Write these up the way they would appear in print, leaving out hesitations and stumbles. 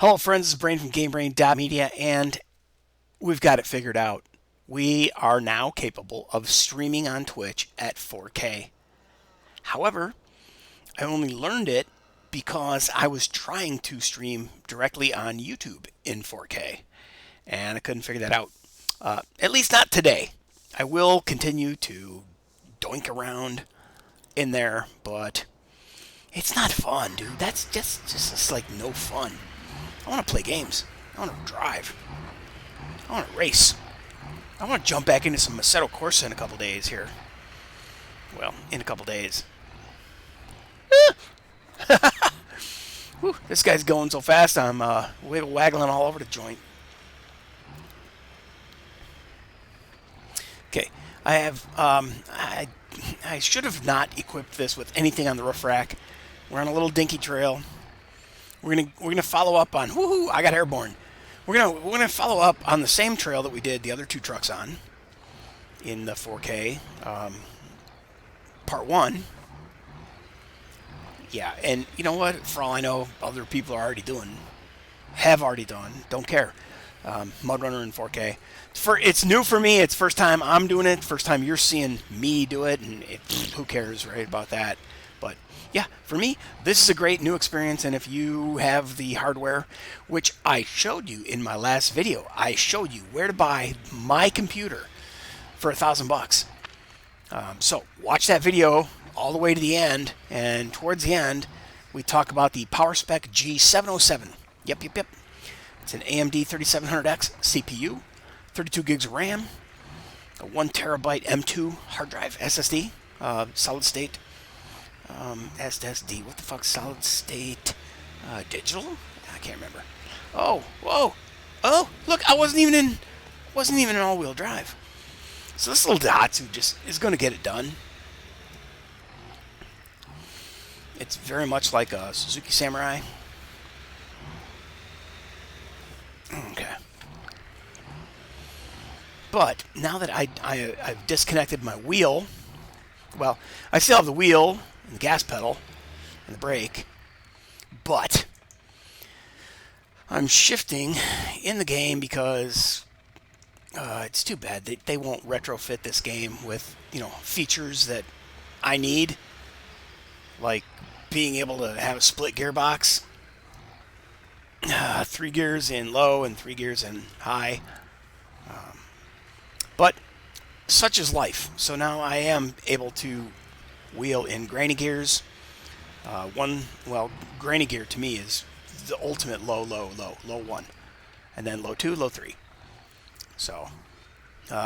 Hello friends, this is Brain from GameBrain.media, and we've got it figured out. We are now capable of streaming on Twitch at 4K. However, I only learned it because I was trying to stream directly on YouTube in 4K, and I couldn't figure that out. At least not today. I will continue to doink around in there, but it's not fun, dude. That's just like no fun. I want to play games. I want to drive. I want to race. I want to jump back into some Assetto Corsa in a couple days here. Well, in a couple days. Whew, this guy's going so fast, I'm wiggle-waggling all over the joint. Okay, I have, I should have not equipped this with anything on the roof rack. We're on a little dinky trail. We're gonna follow up on. Woohoo! I got airborne. We're gonna follow up on the same trail that we did the other two trucks on in the 4K part 1. Yeah, and you know what? For all I know, other people are already doing, have already done. Don't care. Mudrunner in 4K. It's new for me. It's first time I'm doing it. First time you're seeing me do it, and who cares, right, about that? But yeah, for me, this is a great new experience, and if you have the hardware, which I showed you in my last video, I showed you where to buy my computer for $1,000. So watch that video all the way to the end, and towards the end, we talk about the PowerSpec G707. Yep. It's an AMD 3700X CPU, 32 gigs of RAM, a 1 terabyte M2 hard drive SSD, solid state. SSD. What the fuck? Solid state digital? I can't remember. Oh, whoa! Oh, look! I wasn't even in all-wheel drive. So this little Daihatsu just is going to get it done. It's very much like a Suzuki Samurai. Okay. But now that I've disconnected my wheel, well, I still have the wheel, and the gas pedal, and the brake, but I'm shifting in the game because it's too bad they won't retrofit this game with, features that I need, like being able to have a split gearbox, 3 gears in low and 3 gears in high, but such is life. So now I am able to wheel in granny gears. Granny gear to me is the ultimate low 1, and then low 2, low 3. So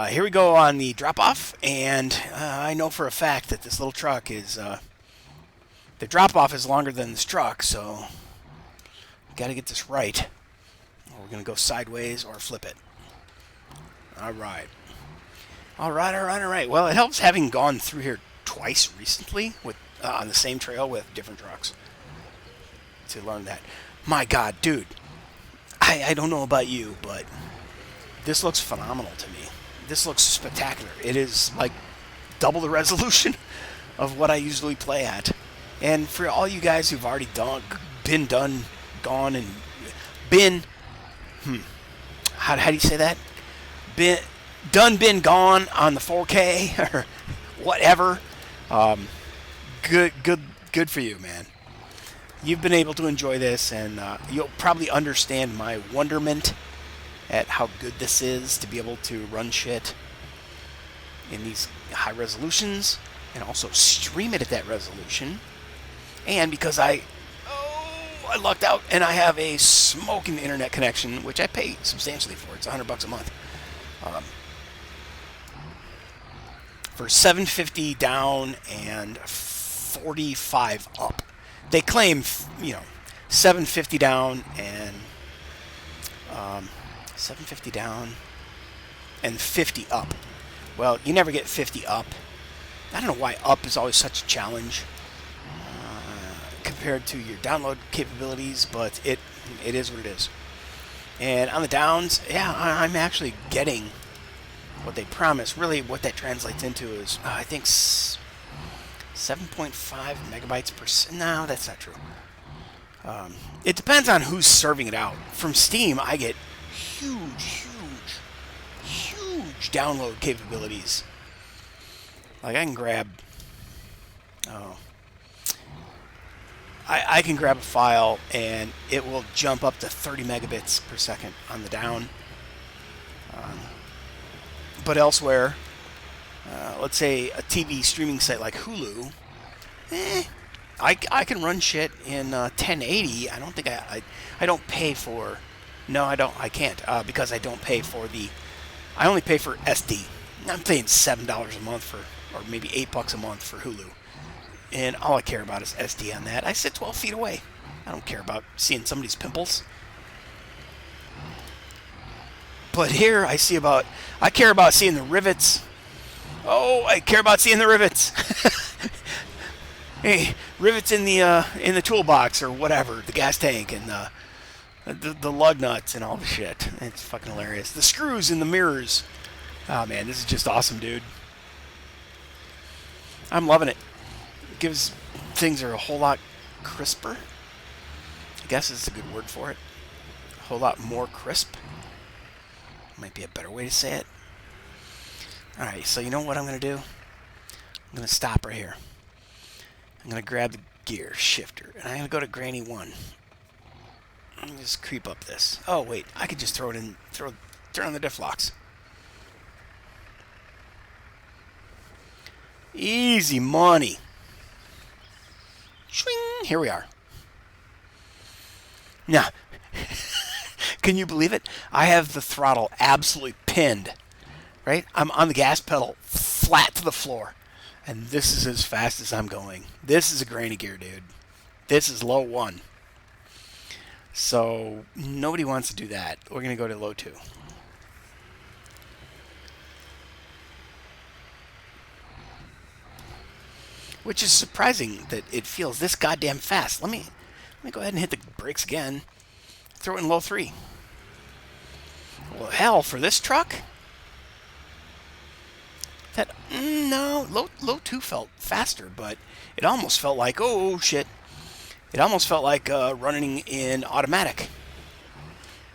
here we go on the drop off, and I know for a fact that this little truck is the drop off is longer than this truck, so got to get this right. We're gonna go sideways or flip it. All right. Well, it helps having gone through here twice recently with on the same trail with different trucks to learn that. My God, dude, I don't know about you, but this looks phenomenal to me. This looks spectacular. It is like double the resolution of what I usually play at. And for all you guys who've already gone how do you say that? Been gone on the 4K or whatever. Good for you, man. You've been able to enjoy this, and you'll probably understand my wonderment at how good this is to be able to run shit in these high resolutions and also stream it at that resolution. And because I lucked out and I have a smoking internet connection, which I pay substantially for. It's $100 a month. For $750 down and $45 up. They claim, $750 down and $750 down and $50 up. Well, you never get $50 up. I don't know why up is always such a challenge compared to your download capabilities, but it is what it is. And on the downs, yeah, I'm actually getting what they promise. Really, what that translates into is, I think, 7.5 megabytes per second. No, that's not true. It depends on who's serving it out. From Steam, I get huge download capabilities. Like I can grab, I can grab a file and it will jump up to 30 megabits per second on the down. But elsewhere, let's say a TV streaming site like Hulu, I can run shit in 1080. I don't think I don't pay for. No, I can't because I don't pay for the. I only pay for SD. I'm paying $7 a month for, or maybe $8 a month for Hulu, and all I care about is SD on that. I sit 12 feet away. I don't care about seeing somebody's pimples. But here I care about seeing the rivets. Oh, I care about seeing the rivets. Hey, rivets in the toolbox or whatever, the gas tank and the lug nuts and all the shit. It's fucking hilarious. The screws in the mirrors. Oh man, this is just awesome, dude. I'm loving it. It gives things are a whole lot crisper. I guess is a good word for it. A whole lot more crisp. Might be a better way to say it. Alright, so you know what I'm going to do? I'm going to stop right here. I'm going to grab the gear shifter, and I'm going to go to Granny 1. I'm going to just creep up this. Oh, wait, I could just throw it in, turn on the diff locks. Easy money. Swing, here we are. Now, can you believe it? I have the throttle absolutely pinned, right? I'm on the gas pedal flat to the floor. And this is as fast as I'm going. This is a granny gear, dude. This is low 1. So nobody wants to do that. We're going to go to low 2. Which is surprising that it feels this goddamn fast. Let me go ahead and hit the brakes again. Throw it in low 3. Well, hell, for this truck? That no, low 2 felt faster, but it almost felt like, oh shit. It almost felt like running in automatic.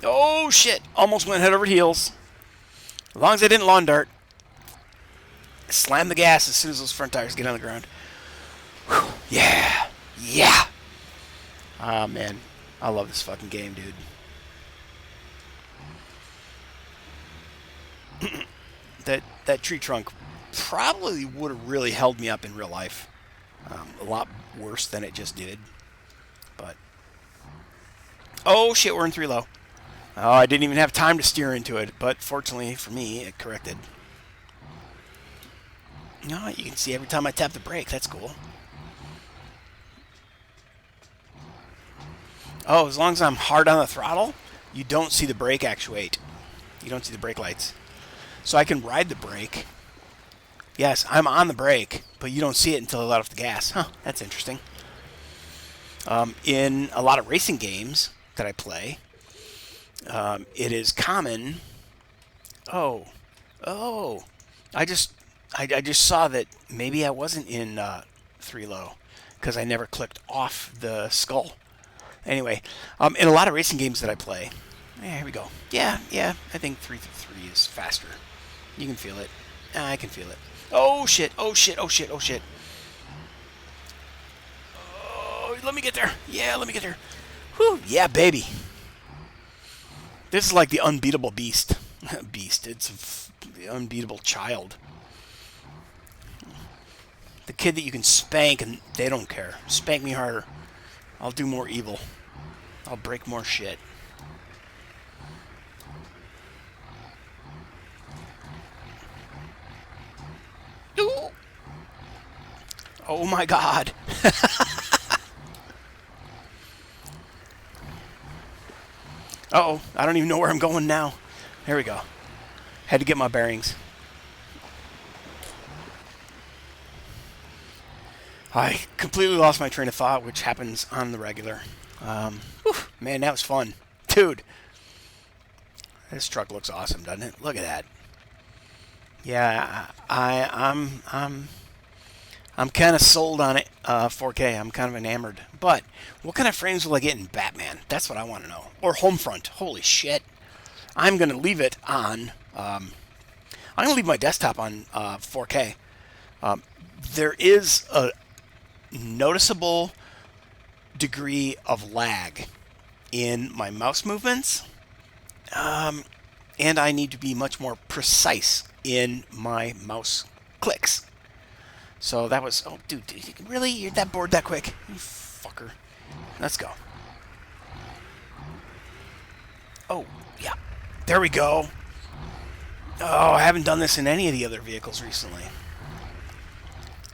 Oh shit, almost went head over heels. As long as I didn't lawn dart. Slam the gas as soon as those front tires get on the ground. Whew, yeah, yeah. Ah man, I love this fucking game, dude. That tree trunk probably would have really held me up in real life. A lot worse than it just did. But oh shit, we're in 3 low. Oh, I didn't even have time to steer into it, but fortunately for me, it corrected. No, you can see every time I tap the brake. That's cool. Oh, as long as I'm hard on the throttle, you don't see the brake actuate. You don't see the brake lights. So I can ride the brake. Yes, I'm on the brake, but you don't see it until I let off the gas. Huh, that's interesting. In a lot of racing games that I play, it is common. Oh, I just saw that maybe I wasn't in 3 low because I never clicked off the skull. Anyway, in a lot of racing games that I play, here we go. Yeah, I think 3 is faster. You can feel it. I can feel it. Oh shit! Oh, let me get there. Yeah, let me get there. Whew, yeah, baby. This is like the unbeatable beast. It's the unbeatable child. The kid that you can spank and they don't care. Spank me harder. I'll do more evil. I'll break more shit. Ooh. Oh my god. Uh-oh, I don't even know where I'm going now. There we go. Had to get my bearings. I completely lost my train of thought, which happens on the regular. Whew, man, that was fun. Dude, this truck looks awesome, doesn't it? Look at that. Yeah, I'm I'm kind of sold on it. 4K. I'm kind of enamored. But what kind of frames will I get in Batman? That's what I want to know. Or Homefront. Holy shit. I'm going to leave it on. I'm going to leave my desktop on 4K. There is a noticeable degree of lag in my mouse movements. And I need to be much more precise in my mouse clicks. So that was... Oh, dude, really? You're that bored that quick? You fucker. Let's go. Oh, yeah. There we go. Oh, I haven't done this in any of the other vehicles recently.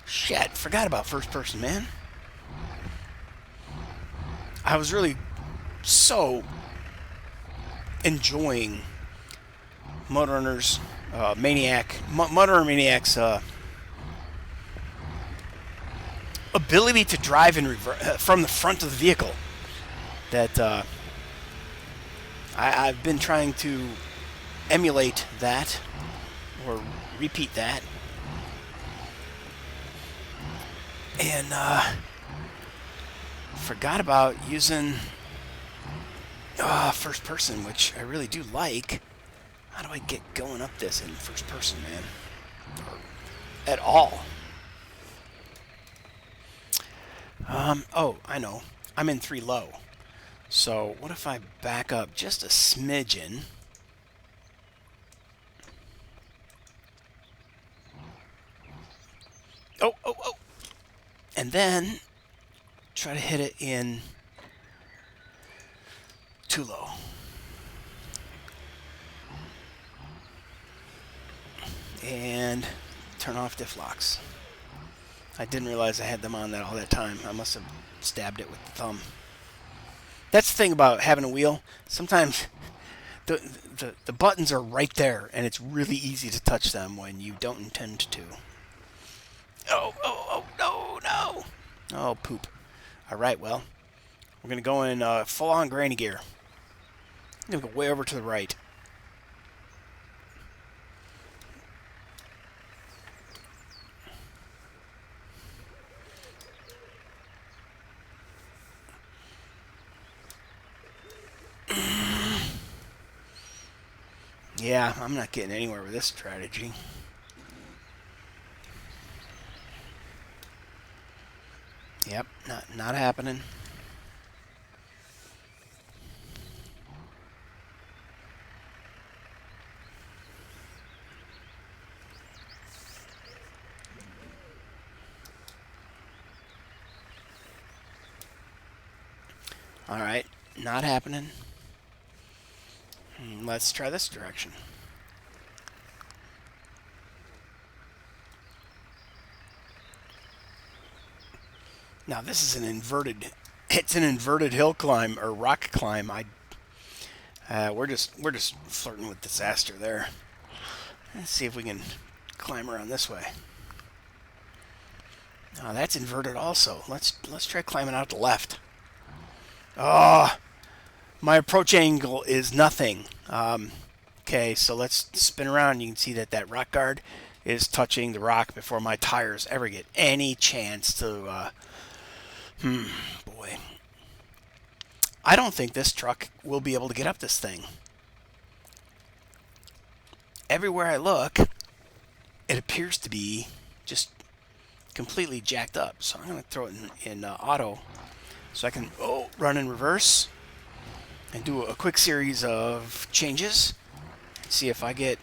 Shit, forgot about first person, man. I was really so enjoying Mudrunner's Mudrunner Maniac's ability to drive in from the front of the vehicle. That I've been trying to emulate that or repeat that, and forgot about using first person, which I really do like. How do I get going up this in first person, man? Or at all? Oh, I know. I'm in 3 low. So what if I back up just a smidgen? Oh, oh, oh. And then try to hit it in 2 low. And turn off diff locks. I didn't realize I had them on all that time. I must have stabbed it with the thumb. That's the thing about having a wheel. Sometimes the buttons are right there, and it's really easy to touch them when you don't intend to. Oh, oh, oh, no, no. Oh, poop. All right, well, we're going to go in full-on granny gear. I'm going to go way over to the right. Yeah, I'm not getting anywhere with this strategy. Yep, not happening. All right, not happening. Let's try this direction. Now this is an inverted. It's an inverted hill climb or rock climb. We're just flirting with disaster there. Let's see if we can climb around this way. Oh, that's inverted also. Let's try climbing out the left. Oh, my approach angle is nothing. Okay, so let's spin around. You can see that rock guard is touching the rock before my tires ever get any chance to... boy. I don't think this truck will be able to get up this thing. Everywhere I look, it appears to be just completely jacked up. So I'm going to throw it in auto so I can run in reverse and do a quick series of changes. See if I get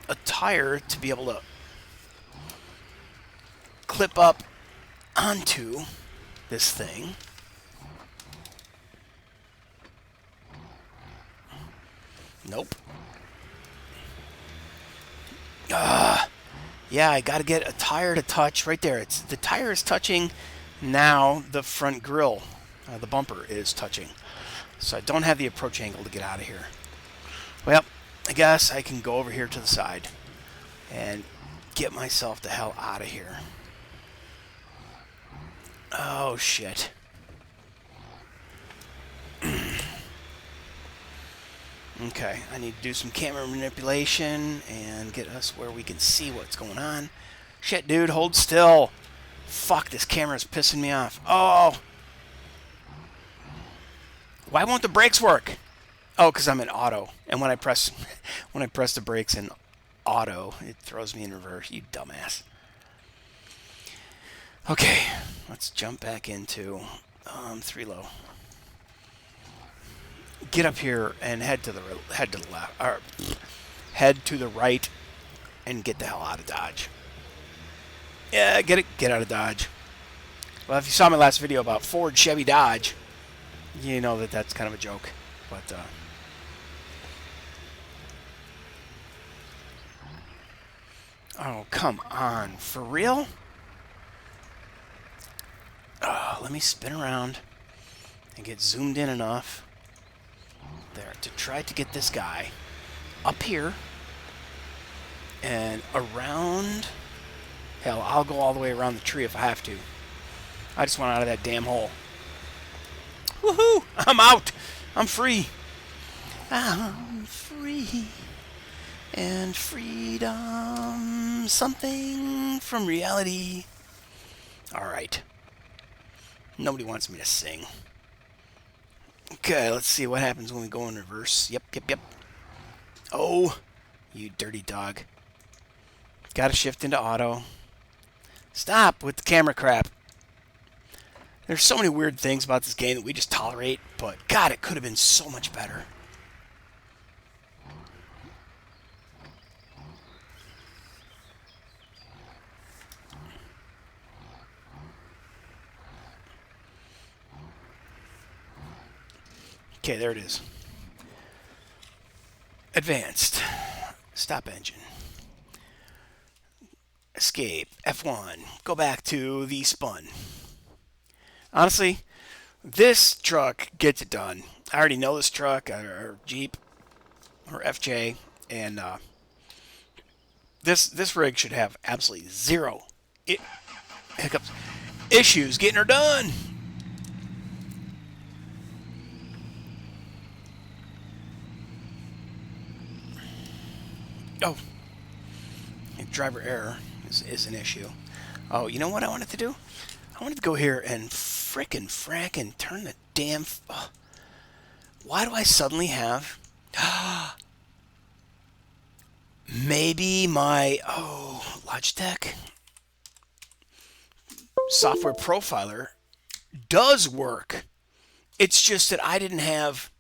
a tire to be able to clip up onto this thing. Nope. Yeah, I got to get a tire to touch right there. The tire is touching now. The front grille, the bumper is touching. So I don't have the approach angle to get out of here. Well, I guess I can go over here to the side and get myself the hell out of here. Oh, shit. Okay, I need to do some camera manipulation and get us where we can see what's going on. Shit, dude, hold still. Fuck, this camera's pissing me off. Oh! Why won't the brakes work? Oh, because I'm in auto. And when I press the brakes in auto, it throws me in reverse. You dumbass. Okay, let's jump back into 3 low. Get up here and head to the left, or head to the right, and get the hell out of Dodge. Yeah, get out of Dodge. Well, if you saw my last video about Ford, Chevy, Dodge, you know that that's kind of a joke. But oh, come on, for real? Let me spin around and get zoomed in enough there to try to get this guy up here and around. Hell, I'll go all the way around the tree if I have to. I just went out of that damn hole. Woohoo! I'm out! I'm free! I'm free. And freedom, something from reality. Alright. Nobody wants me to sing. Okay, let's see what happens when we go in reverse. Yep. Oh, you dirty dog. Gotta shift into auto. Stop with the camera crap. There's so many weird things about this game that we just tolerate, but God, it could have been so much better. Okay, there it is. Advanced. Stop engine. Escape. F1. Go back to the spun. Honestly, this truck gets it done. I already know this truck, or Jeep, or FJ, and this rig should have absolutely zero hiccups, issues getting her done. Oh, driver error is an issue. Oh, you know what I wanted to do? I wanted to go here and frickin' frack and turn the damn... Why do I suddenly have... Maybe my... Oh, Logitech software profiler does work. It's just that I didn't have...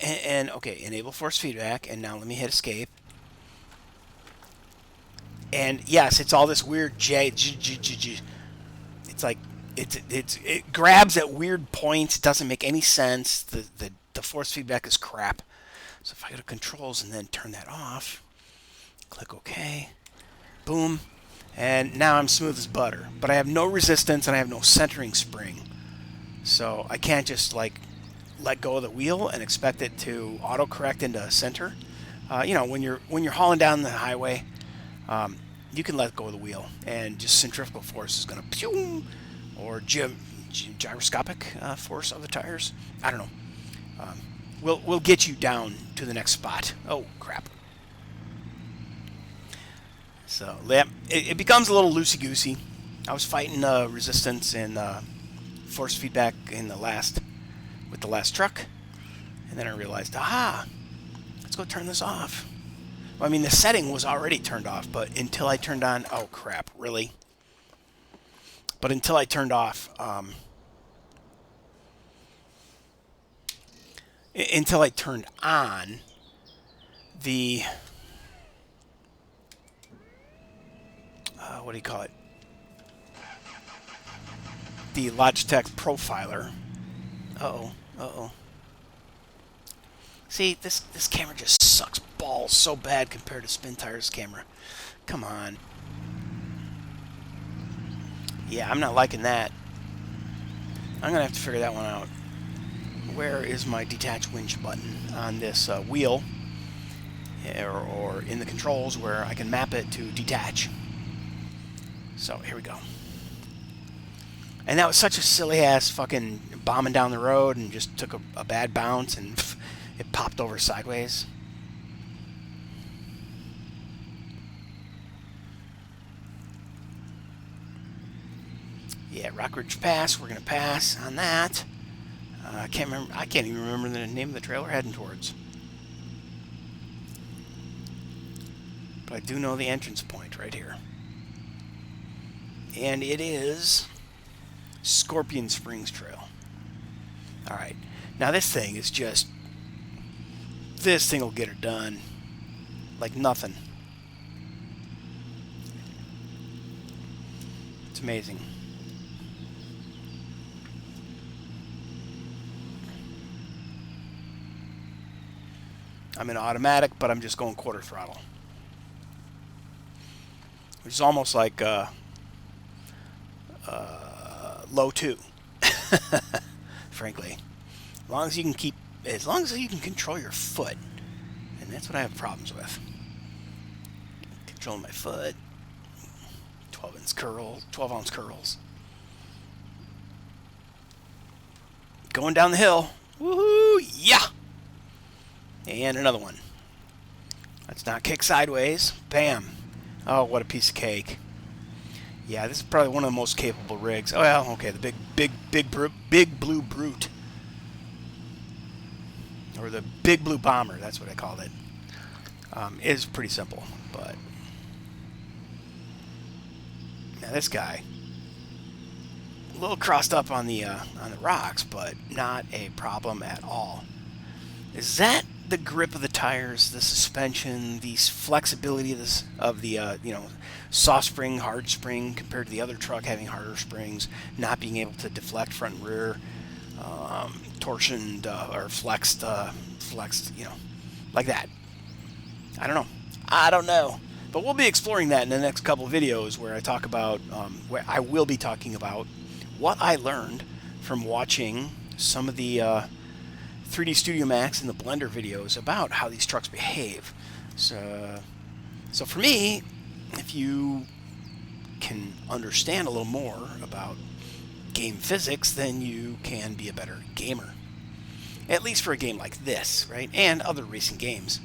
And okay, enable force feedback, and now let me hit escape. And yes, it's all this weird It's like it grabs at weird points. It doesn't make any sense. The force feedback is crap. So if I go to controls and then turn that off, click OK, boom, and now I'm smooth as butter. But I have no resistance and I have no centering spring, so I can't just like let go of the wheel and expect it to autocorrect into center. You know, when you're hauling down the highway, you can let go of the wheel and just centrifugal force is going to pew, or gyroscopic force of the tires. I don't know. We'll get you down to the next spot. Oh crap! So yeah, it becomes a little loosey goosey. I was fighting resistance and force feedback with the last truck, and then I realized, aha, let's go turn this off. Well, I mean, the setting was already turned off, but until I turned on, oh crap, really? But until I turned off, until I turned on the, what do you call it? The Logitech profiler. Uh-oh. See, this camera just sucks balls so bad compared to Spin Tire's camera. Come on. Yeah, I'm not liking that. I'm going to have to figure that one out. Where is my detach winch button on this wheel? Or in the controls where I can map it to detach. So, here we go. And that was such a silly ass fucking bombing down the road and just took a bad bounce and pff, it popped over sideways. Yeah, Rockridge Pass. We're gonna pass on that. I can't remember. I can't even remember the name of the trail we're heading towards. But I do know the entrance point right here, and it is Scorpion Springs Trail. All right, now this thing is just. This thing will get her done like nothing. It's amazing. I'm in automatic, but I'm just going quarter throttle. Which is almost like low 2. Frankly. As long as you can control your foot. And that's what I have problems with. Controlling my foot. 12 ounce curls. Going down the hill. Woohoo! Yeah! And another one. Let's not kick sideways. Bam. Oh, what a piece of cake. Yeah, this is probably one of the most capable rigs. Oh, well, okay, the big blue brute. Or the big blue bomber, that's what I called it. Is pretty simple, but now this guy, a little crossed up on the rocks, but not a problem at all. Is that the grip of the tires, the suspension, the flexibility of the soft spring, hard spring compared to the other truck having harder springs, not being able to deflect front and rear, torsioned or flexed, like that. I don't know. But we'll be exploring that in the next couple of videos where I will be talking about what I learned from watching some of the 3D Studio Max and the Blender videos about how these trucks behave. So for me, if you can understand a little more about game physics, then you can be a better gamer. At least for a game like this, right? And other racing games.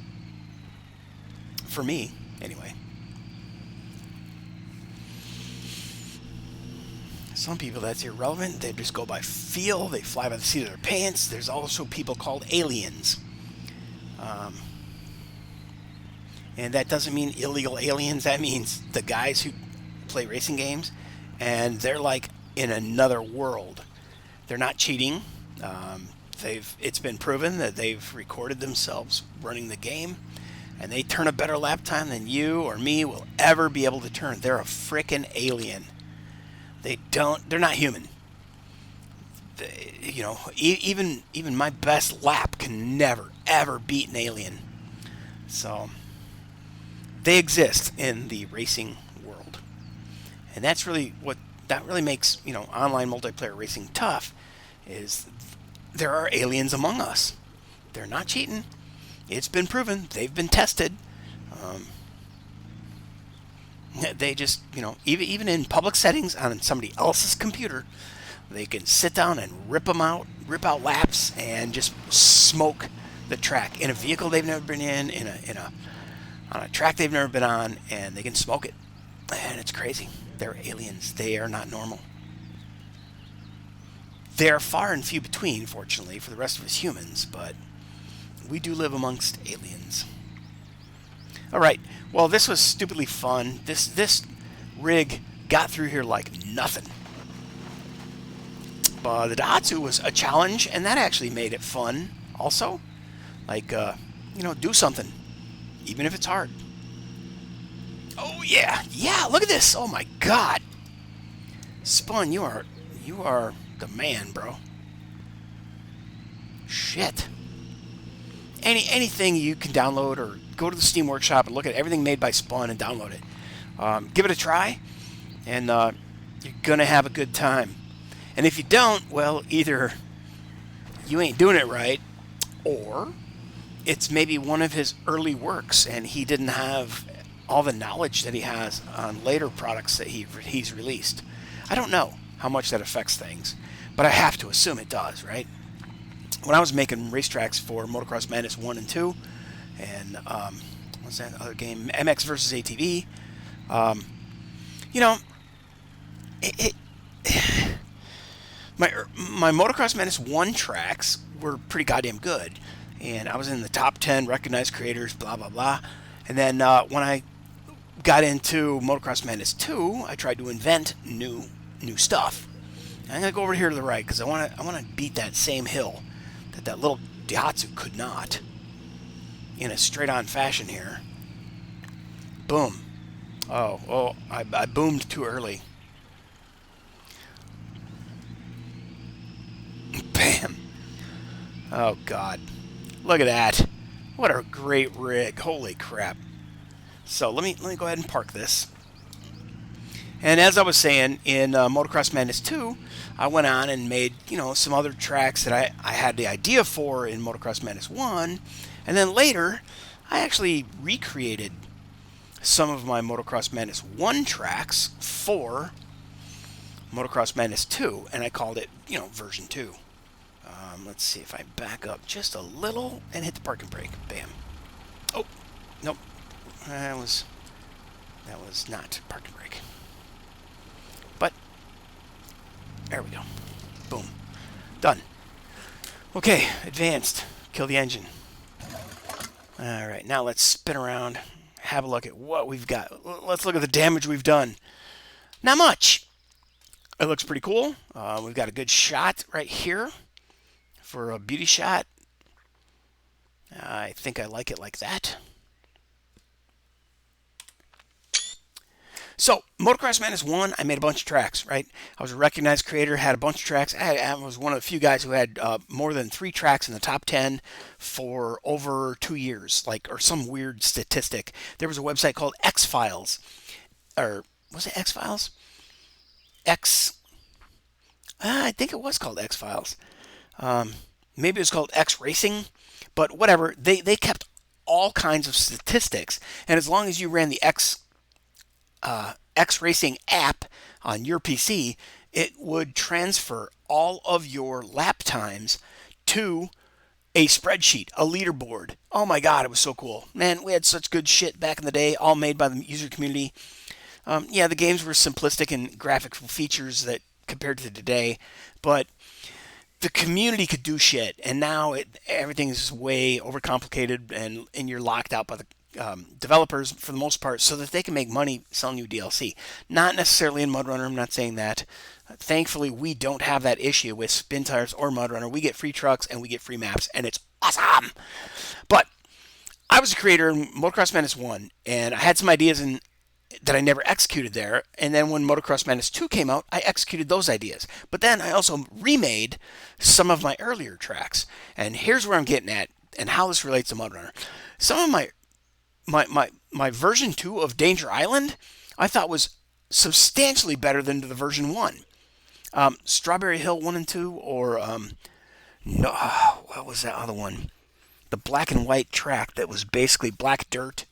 For me, anyway. Some people, that's irrelevant. They just go by feel. They fly by the seat of their pants. There's also people called aliens. And that doesn't mean illegal aliens. That means the guys who play racing games, and they're like in another world. They're not cheating. It's been proven that they've recorded themselves running the game, and they turn a better lap time than you or me will ever be able to turn. They're a frickin' alien. They're not human. Even my best lap can never, ever beat an alien. So, they exist in the racing world. And that's really that really makes, online multiplayer racing tough, is there are aliens among us. They're not cheating. It's been proven. They've been tested. They just, even in public settings on somebody else's computer, they can sit down and rip out laps and just smoke the track in a vehicle they've never been on a track they've never been on, and they can smoke it. And it's crazy. They're aliens. They are not normal. They are far and few between, fortunately, for the rest of us humans, but we do live amongst aliens. All right. Well, this was stupidly fun. This rig got through here like nothing. The Daihatsu was a challenge, and that actually made it fun also. Like, do something, even if it's hard. Oh, yeah. Yeah, look at this. Oh, my God. Spun, you are the man, bro. Shit. Anything you can download, or go to the Steam Workshop and look at everything made by Spun and download it. Give it a try, and you're going to have a good time. And if you don't, well, either you ain't doing it right, or it's maybe one of his early works and he didn't have all the knowledge that he has on later products that he's released. I don't know. how much that affects things, but I have to assume it does, right? When I was making racetracks for Motocross Madness 1 and 2, and what's that other game? MX versus ATV. You know, my Motocross Madness 1 tracks were pretty goddamn good, and I was in the top 10 recognized creators, blah, blah, blah. And then when I got into Motocross Madness 2, I tried to invent new stuff. And I'm going to go over here to the right, because I want to beat that same hill that little Daihatsu could not, in a straight-on fashion here. Boom. Oh, I boomed too early. Bam. Oh, God. Look at that. What a great rig. Holy crap. So let me go ahead and park this. And as I was saying, in Motocross Madness 2, I went on and made, some other tracks that I had the idea for in Motocross Madness 1. And then later, I actually recreated some of my Motocross Madness 1 tracks for Motocross Madness 2. And I called it, version 2. Let's see if I back up just a little and hit the parking brake. Bam. Oh, nope. That was not parking brake. But there we go. Boom. Done. Okay, advanced. Kill the engine. All right, now let's spin around, have a look at what we've got. Let's look at the damage we've done. Not much. It looks pretty cool. We've got a good shot right here for a beauty shot. I think I like it like that. So, Motocross Madness 1, I made a bunch of tracks, right? I was a recognized creator, had a bunch of tracks. I was one of the few guys who had more than 3 tracks in the top 10 for over 2 years, or some weird statistic. There was a website called X-Files, or was it X-Files? I think it was called X-Files. Maybe it was called X Racing, but whatever. They kept all kinds of statistics, and as long as you ran the X Racing app on your PC, it would transfer all of your lap times to a spreadsheet, a leaderboard. Oh my God, it was so cool. Man, we had such good shit back in the day, all made by the user community. Yeah, the games were simplistic in graphical features that compared to today, but the community could do shit, and now everything is way overcomplicated, and you're locked out by the developers for the most part, so that they can make money selling you DLC. Not necessarily in Mudrunner, I'm not saying that. Thankfully, we don't have that issue with Spin Tires or Mudrunner. We get free trucks and we get free maps, and it's awesome! But I was a creator in Motocross Madness 1, and I had some ideas that I never executed there, and then when Motocross Madness 2 came out, I executed those ideas. But then I also remade some of my earlier tracks, and here's where I'm getting at, and how this relates to Mudrunner. Some of my version 2 of Danger Island, I thought was substantially better than the version 1. Strawberry Hill 1 and 2, or, no, what was that other one? The black and white track that was basically black dirt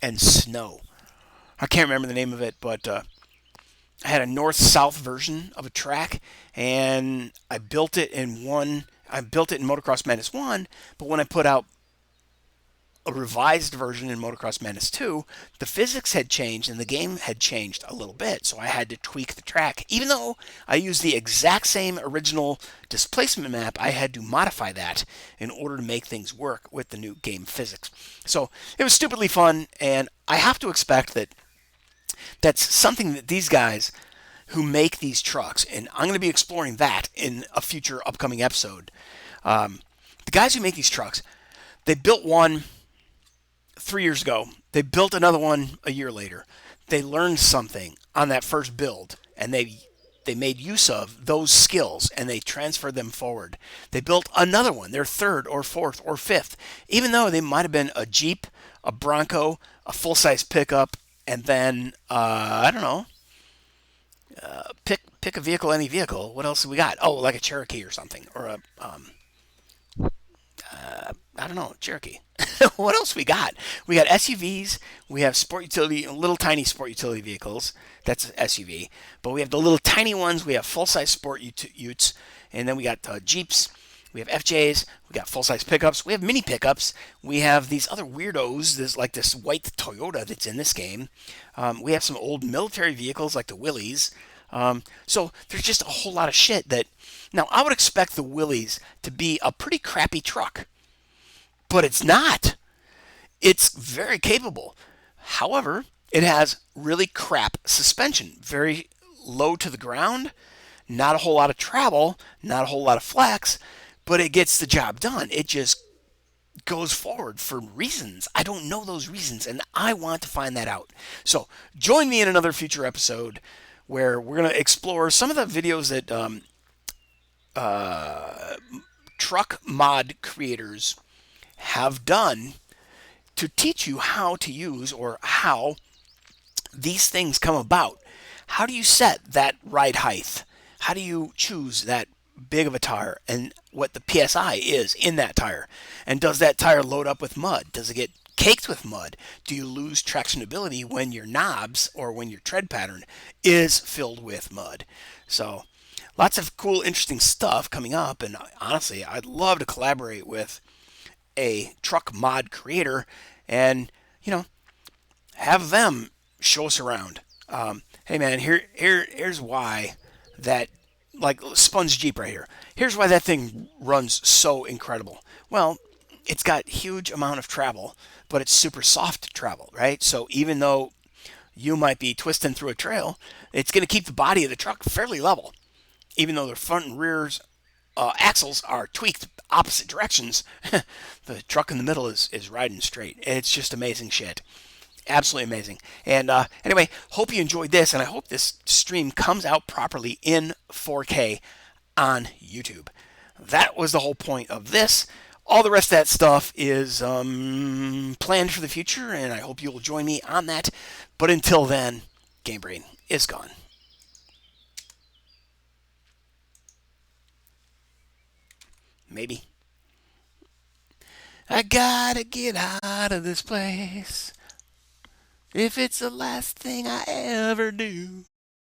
and snow. I can't remember the name of it, but I had a north-south version of a track, and I built it in Motocross Madness 1, but when I put out a revised version in Motocross Madness 2, the physics had changed and the game had changed a little bit, so I had to tweak the track. Even though I used the exact same original displacement map, I had to modify that in order to make things work with the new game physics. So it was stupidly fun, and I have to expect that that's something that these guys who make these trucks, and I'm going to be exploring that in a future upcoming episode. The guys who make these trucks, they built one 3 years ago. They built another one a year later. They learned something on that first build, and they made use of those skills, and they transferred them forward. They built another one, their third or fourth or fifth, even though they might have been a Jeep, a Bronco, a full-size pickup, and then, I don't know, pick a vehicle, any vehicle. What else have we got? Oh, like a Cherokee or something, or a I don't know, Cherokee. What else we got? We got SUVs. We have sport utility, little tiny sport utility vehicles. That's SUV. But we have the little tiny ones. We have full size sport utes, and then we got Jeeps. We have FJs. We got full size pickups. We have mini pickups. We have these other weirdos. There's like this white Toyota that's in this game. We have some old military vehicles like the Willys. So there's just a whole lot of shit that. Now I would expect the Willys to be a pretty crappy truck, but it's not. It's very capable. However, it has really crap suspension, very low to the ground, not a whole lot of travel, not a whole lot of flex, but it gets the job done. It just goes forward for reasons. I don't know those reasons, and I want to find that out. So join me in another future episode where we're going to explore some of the videos that truck mod creators have done to teach you how to use or how these things come about. How do you set that ride height? How do you choose that big of a tire and what the PSI is in that tire? And does that tire load up with mud? Does it get caked with mud? Do you lose tractionability when your knobs or when your tread pattern is filled with mud? So lots of cool, interesting stuff coming up. And honestly, I'd love to collaborate with a truck mod creator and, have them show us around. Hey man, here's why that, like Spun's Jeep right here. Here's why that thing runs so incredible. Well, it's got huge amount of travel, but it's super soft travel, right? So even though you might be twisting through a trail, it's going to keep the body of the truck fairly level. Even though the front and rear's axles are tweaked opposite directions, the truck in the middle is riding straight. It's just amazing shit. Absolutely amazing. And anyway, hope you enjoyed this, and I hope this stream comes out properly in 4K on YouTube. That was the whole point of this. All the rest of that stuff is planned for the future, and I hope you'll join me on that. But until then, GameBrain is gone. Maybe. I gotta get out of this place if it's the last thing I ever do.